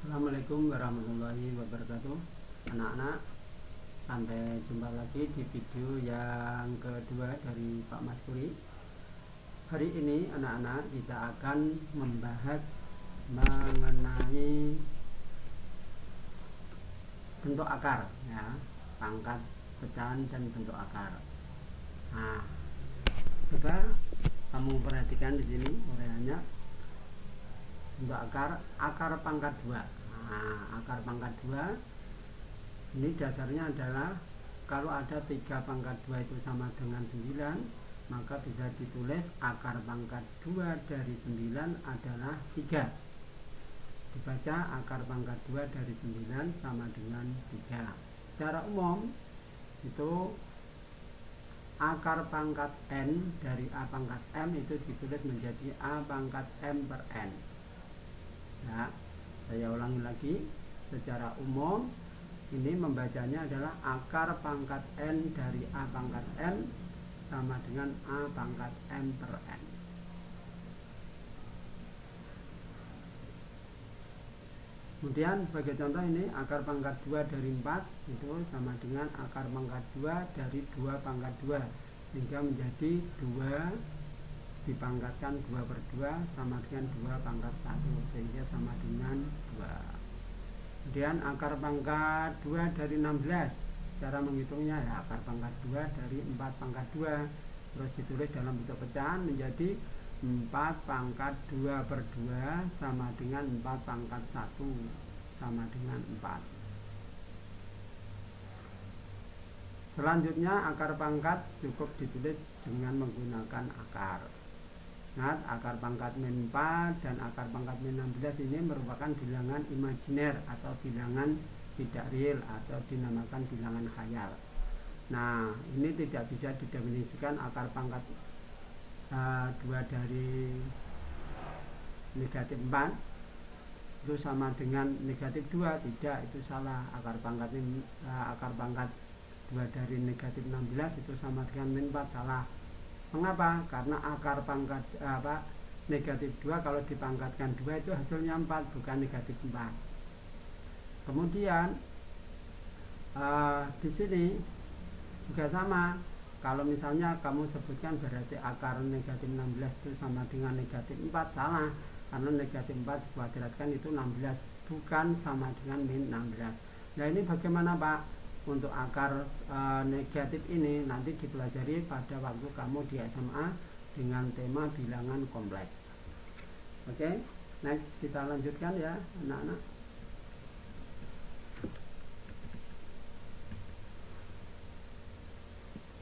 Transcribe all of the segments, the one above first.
Assalamualaikum warahmatullahi wabarakatuh. Anak-anak, sampai jumpa lagi di video yang kedua dari Pak Mas Puri. Hari ini anak-anak kita akan membahas mengenai bentuk akar ya, pangkat, pecahan dan bentuk akar. Nah, coba kamu perhatikan di sini uraiannya. Bentuk akar pangkat 2. Nah, akar pangkat 2 ini dasarnya adalah kalau ada 3 pangkat 2 itu sama dengan 9, maka bisa ditulis akar pangkat 2 dari 9 adalah 3. Dibaca akar pangkat 2 dari 9 sama dengan 3. Secara umum itu akar pangkat n dari a pangkat m itu ditulis menjadi a pangkat m per n. Ya, saya ulangi lagi, secara umum ini membacanya adalah akar pangkat n dari a pangkat m sama dengan a pangkat m per n. Kemudian sebagai contoh ini akar pangkat 2 dari 4 itu sama dengan akar pangkat 2 dari 2 pangkat 2, sehingga menjadi 2 dipangkatkan 2 per 2 sama dengan 2 pangkat 1, sehingga sama dengan 2. Kemudian akar pangkat 2 dari 16, cara menghitungnya ya akar pangkat 2 dari 4 pangkat 2, terus ditulis dalam bentuk pecahan menjadi 4 pangkat 2 per 2 sama dengan 4 pangkat 1 sama dengan 4. Selanjutnya akar pangkat cukup ditulis dengan menggunakan akar. Nah, akar pangkat min 4 dan akar pangkat min 16 ini merupakan bilangan imajiner atau bilangan tidak real atau dinamakan bilangan khayal. Nah, ini tidak bisa didefinisikan akar pangkat 2 dari negatif 4 itu sama dengan negatif 2, tidak, itu salah. Akar pangkat 2 dari negatif 16 itu sama dengan min 4, salah. Mengapa? Karena akar pangkat negatif 2 kalau dipangkatkan 2 itu hasilnya 4, bukan negatif 4. Kemudian di sini juga sama. Kalau misalnya kamu sebutkan berarti akar negatif 16 itu sama dengan negatif 4, salah. Karena negatif 4 dikuadratkan itu 16, bukan sama dengan min 16. Nah, ini bagaimana Pak? Untuk akar negatif ini nanti dipelajari pada waktu kamu di SMA dengan tema bilangan kompleks. Oke, next kita lanjutkan ya anak-anak.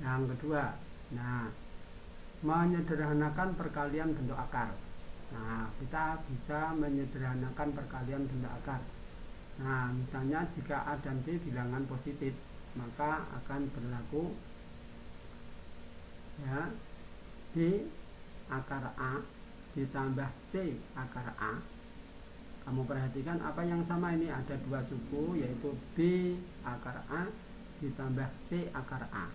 Yang kedua, nah, menyederhanakan perkalian bentuk akar. Nah, kita bisa menyederhanakan perkalian bentuk akar. Nah, misalnya jika A dan B bilangan positif, maka akan berlaku ya B akar A ditambah C akar A. Kamu perhatikan apa yang sama ini, ada 2 suku, yaitu B akar A ditambah C akar A.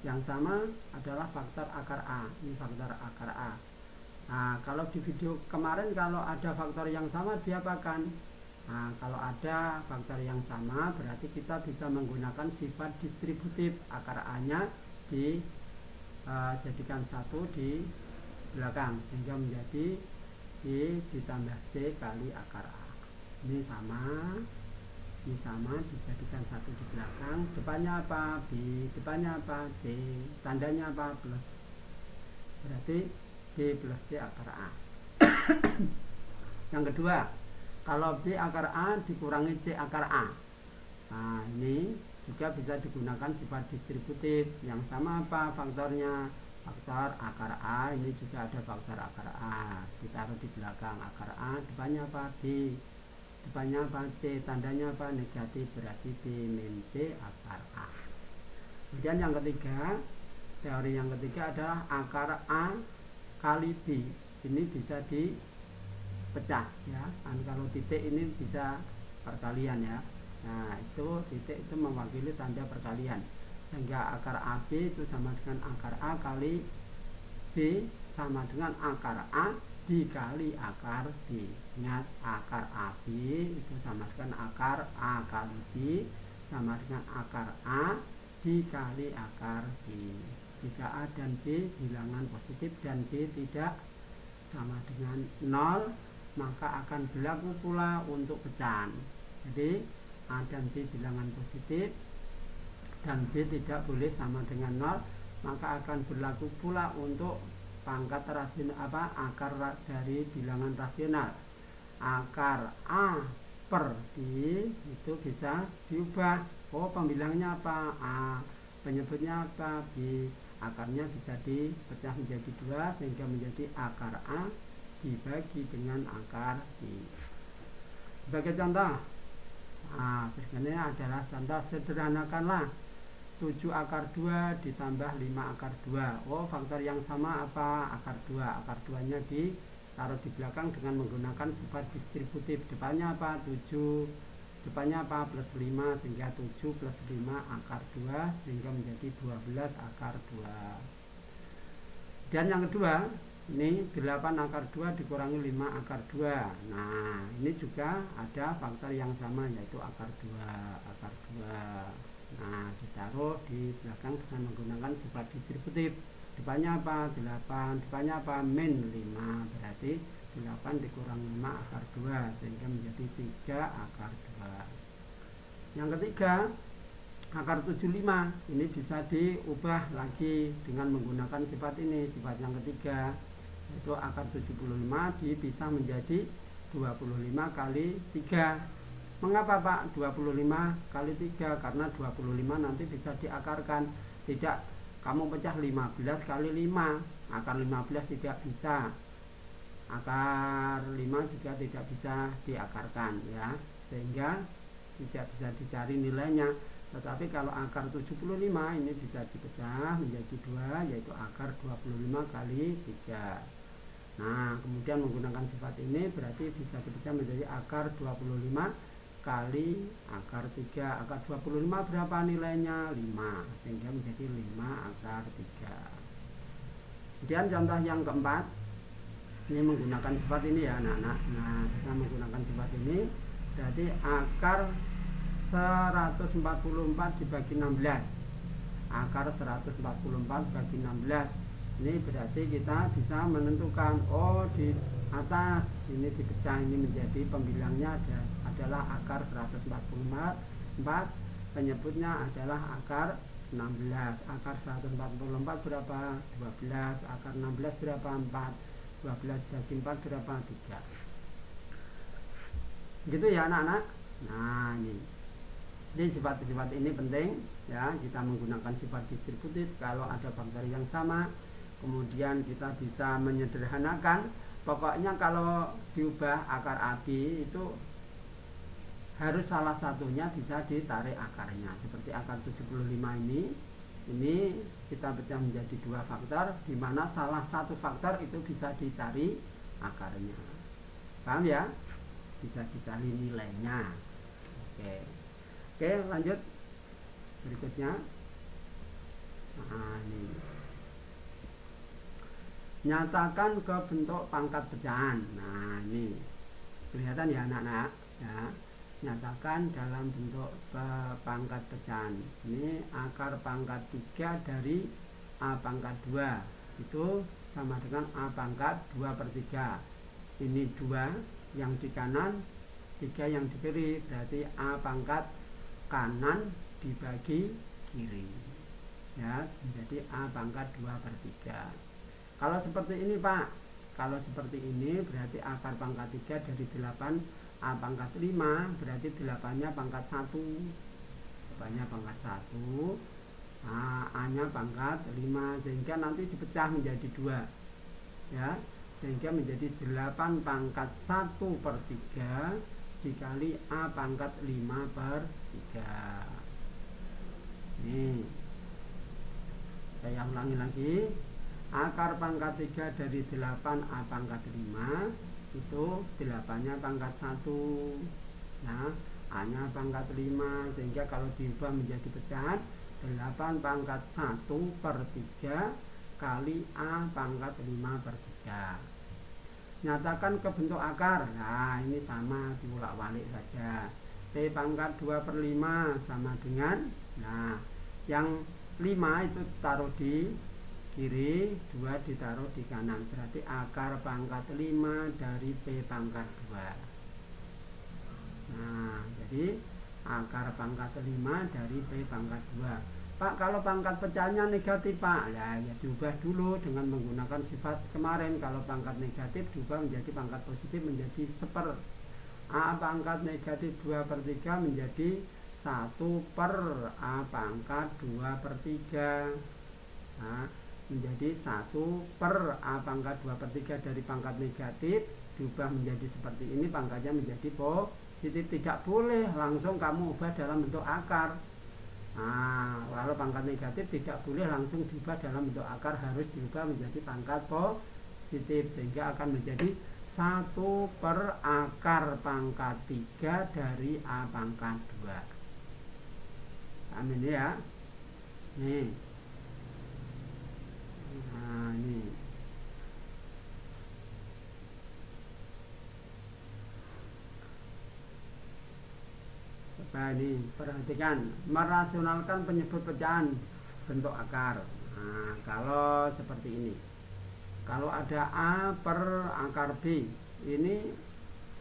Yang sama adalah faktor akar A, ini faktor akar A. Nah, kalau di video kemarin kalau ada faktor yang sama diapakan? Nah, kalau ada faktor yang sama berarti kita bisa menggunakan sifat distributif, akar A-nya dijadikan 1 di belakang sehingga menjadi B ditambah C kali akar A. Ini sama dijadikan 1 di belakang, depannya apa? B, depannya apa? C, tandanya apa? Plus. Berarti B plus C akar A. Yang kedua, kalau B akar A dikurangi C akar A. Nah, ini juga bisa digunakan sifat distributif. Yang sama apa faktornya? Faktor akar A, ini juga ada faktor akar A. Ditaruh di belakang akar A, depannya apa? B. Depannya apa? C, tandanya apa? Negatif, berarti B min C akar A. Kemudian yang ketiga, teori yang ketiga adalah akar A kali B. Ini bisa dipecah ya, kalau titik ini bisa perkalian ya. Nah, itu titik itu mewakili tanda perkalian, sehingga akar AB itu sama dengan akar A kali B sama dengan akar A dikali akar B. Ingat, akar AB itu sama dengan akar A kali B sama dengan akar A dikali akar B. Jika A dan B bilangan positif dan B tidak sama dengan 0, maka akan berlaku pula untuk pecahan. Jadi A dan B bilangan positif dan B tidak boleh sama dengan 0, maka akan berlaku pula untuk pangkat rasional akar dari bilangan rasional. Akar A per B itu bisa diubah. Oh, pembilangnya apa? A, penyebutnya apa? B. Akarnya bisa dipecah menjadi 2 sehingga menjadi akar A dibagi dengan akar B. Sebagai contoh, berikutnya adalah contoh sederhanakanlah 7 akar 2 ditambah 5 akar 2. Oh, faktor yang sama apa? Akar 2. Akar 2 nya ditaruh di belakang dengan menggunakan sifat distributif. Depannya apa? 7. Depannya apa? Plus 5 sehingga 7 plus 5 akar 2 sehingga menjadi 12 akar 2. Dan yang kedua, ini 8 akar 2 dikurangi 5 akar 2. Nah, ini juga ada faktor yang sama yaitu akar 2. Akar 2. Nah, ditaruh di belakang dengan menggunakan sifat distributif. Depannya apa? 8. Depannya apa? Min 5. Berarti 8 dikurang 5 akar 2 sehingga menjadi 3 akar 2. Yang ketiga, akar 75. Ini bisa diubah lagi dengan menggunakan sifat ini. Sifat yang ketiga yaitu akar 75 bisa menjadi 25 kali 3. Mengapa Pak 25 kali 3? Karena 25 nanti bisa diakarkan. Tidak kamu pecah 15 kali 5. Akar 15 tidak bisa. Akar 5 juga tidak bisa diakarkan ya. Sehingga tidak bisa dicari nilainya. Tetapi kalau akar 75 ini bisa dipecah menjadi 2 yaitu akar 25 kali 3. Nah, kemudian menggunakan sifat ini berarti bisa dipecah menjadi akar 25 kali akar 3. Akar 25 berapa nilainya? 5. Sehingga menjadi 5 akar 3. Kemudian contoh yang keempat, ini menggunakan sifat ini ya anak-anak. Nah, kita menggunakan sifat ini berarti akar 144 dibagi 16. Akar 144 bagi 16. Ini berarti kita bisa menentukan, oh di atas ini dipecah ini menjadi pembilangnya adalah akar 144, penyebutnya adalah akar 16. Akar 144 berapa? 12. Akar 16 berapa? 4. 12 bagi 4 berapa? 3. Gitu ya anak-anak. Nah, ini sifat-sifat ini penting ya, kita menggunakan sifat distributif kalau ada faktor yang sama. Kemudian kita bisa menyederhanakan. Pokoknya kalau diubah akar AB itu harus salah satunya bisa ditarik akarnya. Seperti akar 75 ini kita pecah menjadi 2 faktor, di mana salah satu faktor itu bisa dicari akarnya. Paham ya? Bisa dicari nilainya. Oke, lanjut berikutnya. Nah, ini nyatakan ke bentuk pangkat pecahan. Nah, ini kelihatan ya anak-anak ya. Nyatakan dalam bentuk pangkat pecahan. Ini akar pangkat 3 dari A pangkat 2 itu sama dengan A pangkat 2/3. Ini 2 yang di kanan, 3 yang di kiri, berarti A pangkat kanan dibagi kiri ya, menjadi A pangkat 2/3. Kalau seperti ini Pak, kalau seperti ini berarti akar pangkat 3 dari 8 A pangkat 5, berarti 8-nya pangkat 1, 8-nya pangkat 1, nah, A-nya pangkat 5, sehingga nanti dipecah menjadi 2 ya, sehingga menjadi 8 pangkat 1/3 dikali A pangkat 5/3. Nih, saya ulangi lagi. Akar pangkat 3 dari 8 A pangkat 5 itu 8-nya pangkat 1. Nah, A-nya pangkat 5, sehingga kalau diubah menjadi pecahan 8 pangkat 1/3 kali A pangkat 5/3. nyatakan ke bentuk akar. Nah ini sama, diulak-walik saja. P pangkat 2/5 sama dengan, nah yang 5 itu taruh di kiri, 2 ditaruh di kanan, berarti akar pangkat 5 dari P pangkat 2. Nah jadi akar pangkat 5 dari P pangkat 2. Pak, kalau pangkat pecahnya negatif Pak, ya diubah dulu dengan menggunakan sifat kemarin. Kalau pangkat negatif diubah menjadi pangkat positif, menjadi 1/. A pangkat negatif 2/3 menjadi 1/. A pangkat 2/3, nah, menjadi 1/. A pangkat 2/3 dari pangkat negatif diubah menjadi seperti ini, pangkatnya menjadi positif. Tidak boleh langsung kamu ubah dalam bentuk akar. Nah, kalau pangkat negatif tidak boleh langsung diubah dalam bentuk akar, harus diubah menjadi pangkat positif, sehingga akan menjadi 1/. Akar pangkat 3 dari A pangkat 2. Amin ya. Nih. Nah, ini. Coba ini perhatikan, merasionalkan penyebut pecahan bentuk akar. Nah, kalau seperti ini, kalau ada A per akar B, ini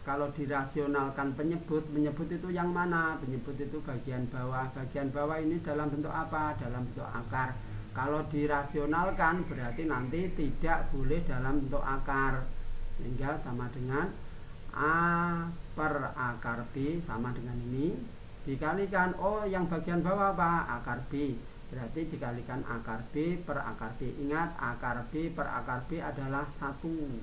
kalau dirasionalkan penyebut itu yang mana? Penyebut itu bagian bawah. Bagian bawah ini dalam bentuk apa? Dalam bentuk akar. Kalau dirasionalkan berarti nanti tidak boleh dalam bentuk akar, sehingga sama dengan A per akar B sama dengan ini dikalikan, oh yang bagian bawah apa? Akar B, berarti dikalikan akar B per akar B. Ingat, akar B per akar B adalah 1.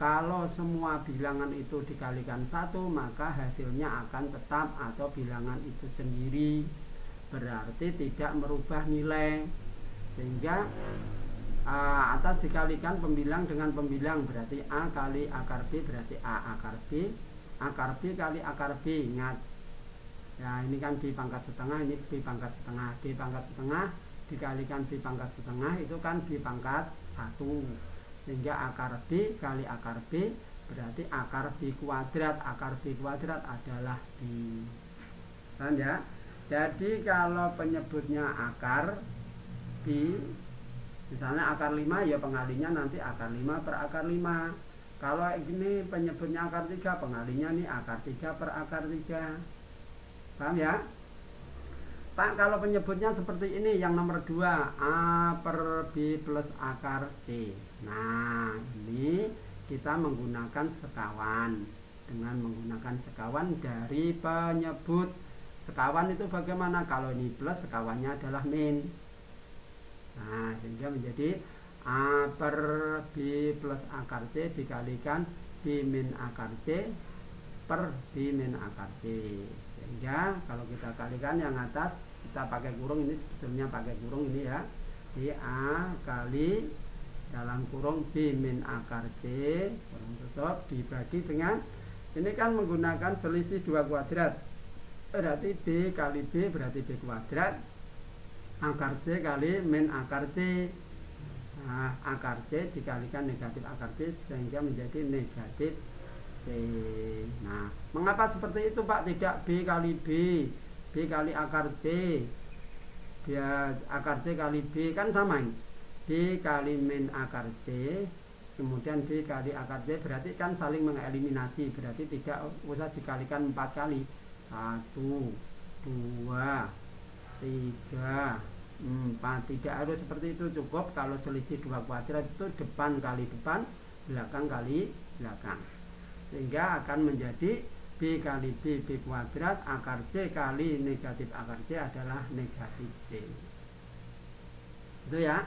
Kalau semua bilangan itu dikalikan 1, maka hasilnya akan tetap atau bilangan itu sendiri, berarti tidak merubah nilai. Sehingga atas dikalikan pembilang dengan pembilang, berarti A kali akar B berarti A akar B, akar B kali akar B. Ingat ya, ini kan B pangkat setengah, ini B pangkat setengah. B pangkat setengah dikalikan B pangkat setengah itu kan B pangkat 1, sehingga akar B kali akar B berarti akar B kuadrat. Akar B kuadrat adalah B. Paham ya? Jadi kalau penyebutnya akar B, misalnya akar 5, ya pengalinya nanti akar 5 per akar 5. Kalau ini penyebutnya akar 3, pengalinya nih akar 3 per akar 3. Paham ya? Pak, kalau penyebutnya seperti ini, yang nomor 2, A per B plus akar C. Nah, ini kita menggunakan sekawan. Dengan menggunakan sekawan dari penyebut. Sekawan itu bagaimana? Kalau ini plus, sekawannya adalah min. Nah, sehingga menjadi A per B plus akar C dikalikan B min akar C per B min akar C. Sehingga kalau kita kalikan yang atas, kita pakai kurung, ini sebetulnya pakai kurung ini ya, di A kali dalam kurung B min akar C kurung tutup dibagi dengan, ini kan menggunakan selisih 2 kuadrat, berarti B kali B berarti B kuadrat, akar C kali min akar C. Nah, akar C dikalikan negatif akar C sehingga menjadi negatif C. Nah, mengapa seperti itu Pak? Tidak B kali B, B kali akar C, biar akar C kali B kan sama ini. B kali min akar C, kemudian B kali akar C, berarti kan saling mengeliminasi, berarti tidak usah dikalikan 4 kali. 1, 2, 3, 4, tidak harus seperti itu. Cukup kalau selisih 2 kuadrat itu depan kali depan, belakang kali belakang, sehingga akan menjadi B kali B, B kuadrat, akar C kali negatif akar C adalah negatif C. Itu ya.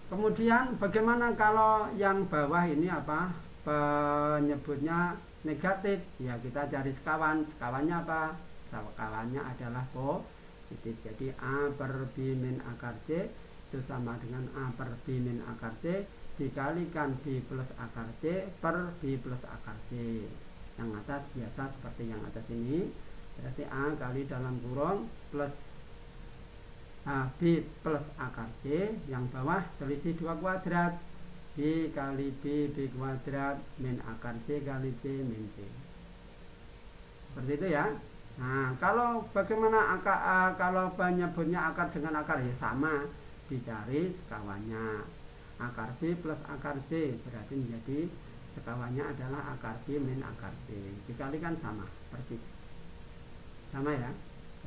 Kemudian bagaimana kalau yang bawah ini apa? Penyebutnya negatif. Ya kita cari sekawan. Sekawannya apa? Sekawannya adalah positif. Jadi A per B min akar C itu sama dengan A per B min akar C dikalikan B plus akar C per B plus akar C. Yang atas biasa seperti yang atas ini, berarti A kali dalam kurung plus B plus akar C, yang bawah selisih 2 kuadrat. B kali B kuadrat min akar C kali C min C. Seperti itu ya. Nah, kalau bagaimana kalau menyebutnya akar dengan akar ya sama, dicari sekawannya. Akar B plus akar C berarti menjadi sekawannya adalah akar B min akar C. Dikalikan sama, persis. Sama ya.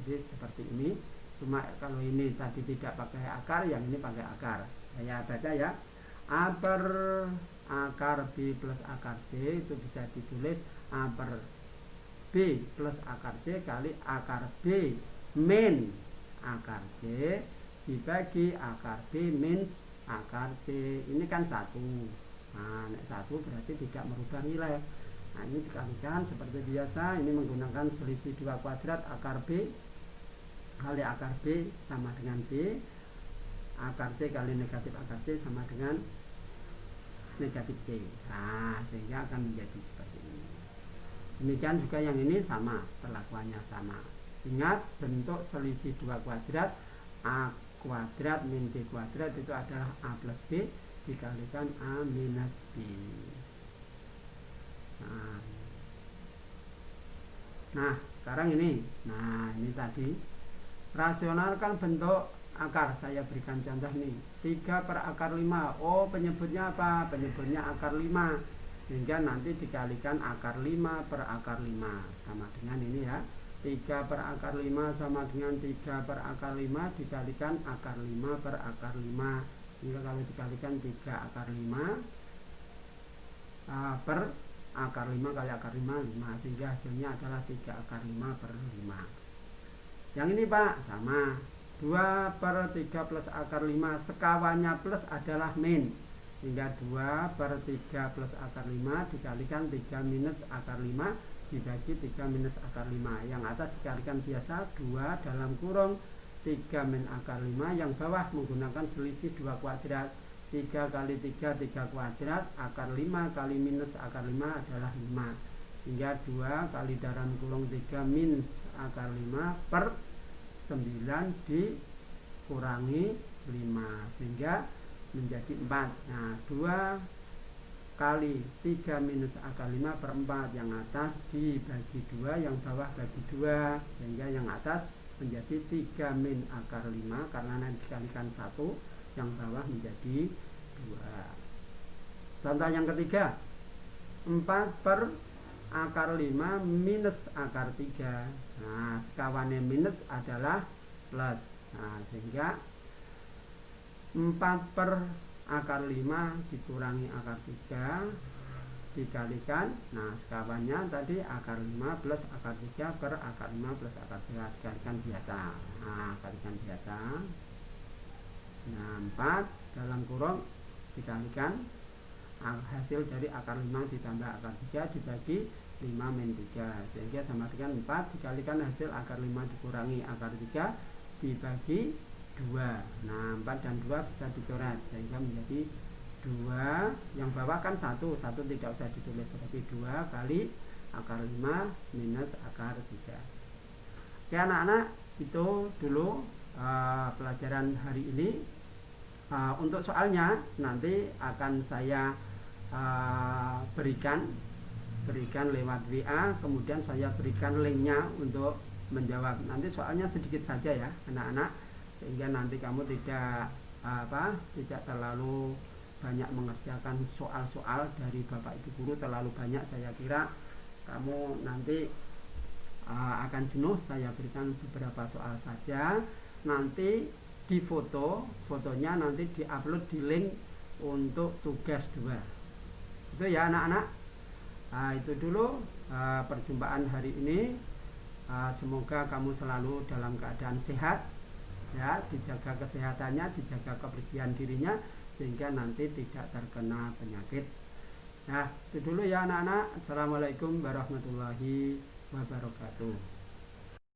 Jadi seperti ini. Cuma kalau ini tadi tidak pakai akar, yang ini pakai akar. Saya baca ya. A per akar B plus akar C itu bisa ditulis A per B plus akar C kali akar B min akar C dibagi akar B min akar C. Ini kan 1. Nah, 1 berarti tidak merubah nilai. Nah, ini dikalikan seperti biasa. Ini menggunakan selisih 2 kuadrat. Akar B kali akar B sama dengan B. Akar C kali negatif akar C sama dengan negatif C. Nah, sehingga akan menjadi seperti ini. Demikian juga yang ini sama, perlakuannya sama. Ingat, bentuk selisih 2 kuadrat, A kuadrat min B kuadrat itu adalah A plus B dikalikan A minus B. Nah, sekarang ini. Nah, ini tadi. Rasionalkan bentuk akar. Saya berikan contoh nih. 3 per akar 5. Oh, penyebutnya apa? Penyebutnya akar 5. Sehingga nanti dikalikan akar 5 per akar 5 sama dengan ini ya. 3 per akar 5 sama dengan 3 per akar 5 dikalikan akar 5 per akar 5. Sehingga kalau dikalikan 3 akar 5 per akar 5 kali akar 5 5. Sehingga hasilnya adalah 3 akar 5 per 5. Yang ini Pak sama. 2 per 3 plus akar 5 sekawannya plus adalah min. Sehingga 2 per 3 plus akar 5 dikalikan 3 minus akar 5 dibagi 3 minus akar 5. Yang atas dikalikan biasa 2 dalam kurung 3 min akar 5. Yang bawah menggunakan selisih 2 kuadrat. 3 kali 3 3 kuadrat. Akar 5 kali minus akar 5 adalah 5. Hingga 2 kali dalam kurung 3 minus akar 5 per 9 dikurangi 5. Sehingga menjadi 4. Nah, 2 kali 3 minus akar 5 per 4. Yang atas dibagi 2, yang bawah bagi 2. Sehingga yang atas menjadi 3 min akar 5 karena nanti dikalikan 1. Yang bawah menjadi 2. Contoh yang ketiga, 4 per akar 5 minus akar 3. Nah, sekawannya minus adalah plus. Nah, sehingga 4 per akar 5 dikurangi akar 3 dikalikan. Nah, sekawannya tadi akar 5 plus akar 3 per akar 5 plus akar 3 dikalikan biasa. Nah, kalikan biasa. Nah, 4 dalam kurung dikalikan hasil dari akar 5 ditambah akar 3 dibagi 5 min 3. Sehingga sama dengan 4 dikalikan hasil akar 5 dikurangi akar 3 dibagi 2. Nah, 4 dan 2 bisa dicoret sehingga menjadi 2. Yang bawah kan 1 tidak usah ditulis, berarti 2 kali akar 5 minus akar 3. Oke anak-anak, itu dulu pelajaran hari ini. Untuk soalnya nanti akan saya berikan lewat WA, kemudian saya berikan linknya untuk menjawab. Nanti soalnya sedikit saja ya anak-anak, sehingga nanti kamu tidak terlalu banyak mengerjakan soal-soal dari Bapak Ibu guru terlalu banyak. Saya kira kamu nanti akan jenuh. Saya berikan beberapa soal saja. Nanti di fotonya nanti diupload di link untuk tugas 2. Itu ya anak-anak. Itu dulu perjumpaan hari ini. Semoga kamu selalu dalam keadaan sehat ya, dijaga kesehatannya, dijaga kebersihan dirinya sehingga nanti tidak terkena penyakit. Nah, itu dulu ya anak-anak. Assalamualaikum warahmatullahi wabarakatuh.